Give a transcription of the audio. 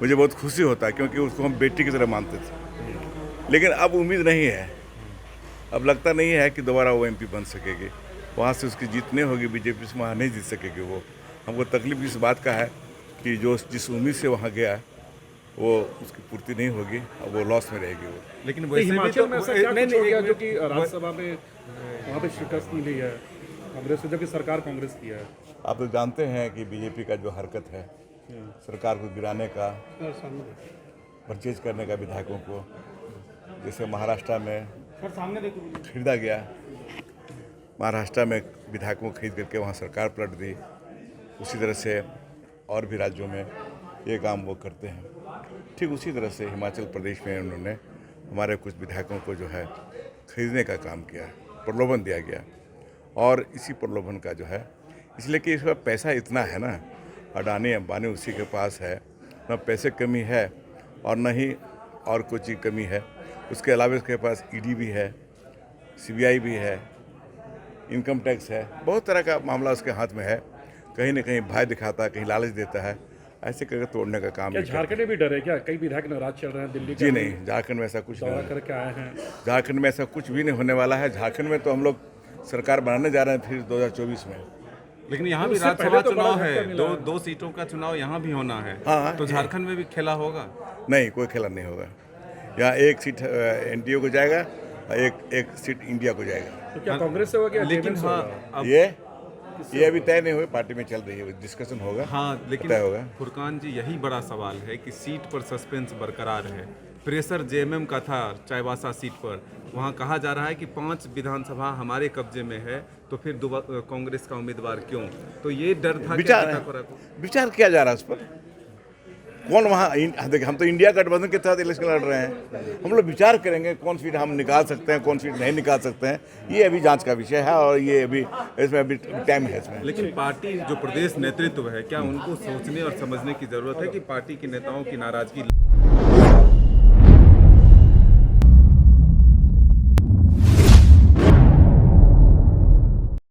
मुझे बहुत खुशी होता है, क्योंकि उसको हम बेटी की तरह मानते थे। लेकिन अब उम्मीद नहीं है, अब लगता नहीं है कि दोबारा वो एमपी बन सकेगी। वहाँ से उसकी जीत नहीं होगी, बीजेपी से वहाँ नहीं जीत सकेगी वो। हमको तकलीफ इस बात का है कि जो जिस उम्मीद से वहाँ गया वो उसकी पूर्ति नहीं होगी, अब वो लॉस में रहेगी वो। लेकिन तो वैसे भी हिमाचल में ऐसा क्या कुछ हो गया जो कि एक राज्यसभा में वहाँ पे शिकस्त मिली है कांग्रेस ने, जबकि सरकार कांग्रेस की है। आप लोग जानते हैं कि बीजेपी का जो हरकत है सरकार को गिराने का, परचेज करने का विधायकों को, जैसे महाराष्ट्र में खरीदा गया, महाराष्ट्र में विधायकों को खरीद करके वहाँ सरकार पलट दी, उसी तरह से और भी राज्यों में ये काम वो करते हैं। ठीक उसी तरह से हिमाचल प्रदेश में उन्होंने हमारे कुछ विधायकों को जो है खरीदने का काम किया, प्रलोभन दिया गया। और इसी प्रलोभन का जो है, इसलिए कि इसका पैसा इतना है ना, अडानी अंबानी उसी के पास है, न पैसे कमी है और न ही और कोई चीज़ कमी है। उसके अलावा उसके पास ईडी भी है, सीबीआई भी है, इनकम टैक्स है, बहुत तरह का मामला उसके हाथ में है। कहीं न कहीं भय दिखाता है, कहीं लालच देता है, ऐसे करके तोड़ने का काम क्या ये करता है। झारखंड में भी डर है क्या? कई विधायक नाराज चल रहे हैं दिल्ली जी नहीं, झारखंड में ऐसा कुछ नहीं दौरा है। करके आए हैं। झारखंड में ऐसा कुछ भी नहीं होने वाला है। झारखंड में तो हम लोग सरकार बनाने जा रहे हैं फिर 2024 में। लेकिन यहाँ भी उससे राज्यसभा पहले तो बड़ा चुनाव झटका है, मिला है। दो सीटों का चुनाव यहाँ भी होना है। हाँ, तो झारखंड में भी खेला होगा। नहीं, कोई खेला नहीं होगा। यहाँ एक सीट एनडीए को जाएगा और एक सीट इंडिया को जाएगा। तो क्या कांग्रेस से होगा? लेकिन हाँ अब ये अभी तय नहीं हुए, पार्टी में चल रही है, डिस्कशन होगा। हाँ लेकिन तय होगा। फुरकान जी, यही बड़ा सवाल है कि सीट पर सस्पेंस बरकरार है। प्रेशर जेएमएम का था चाईबासा सीट पर, वहाँ कहा जा रहा है कि 5 विधानसभा हमारे कब्जे में है, तो फिर कांग्रेस का उम्मीदवार क्यों? तो ये डर था विचार किया जा रहा है उस पर। कौन वहाँ देखिए, हम तो इंडिया गठबंधन के तहत इलेक्शन लड़ रहे हैं। हम लोग विचार करेंगे कौन सीट हम निकाल सकते हैं, कौन सीट नहीं निकाल सकते हैं। ये अभी जांच का विषय है और ये अभी इसमें अभी टाइम है इसमें। लेकिन पार्टी जो प्रदेश नेतृत्व है, क्या उनको सोचने और समझने की जरूरत है कि पार्टी के नेताओं की नाराजगी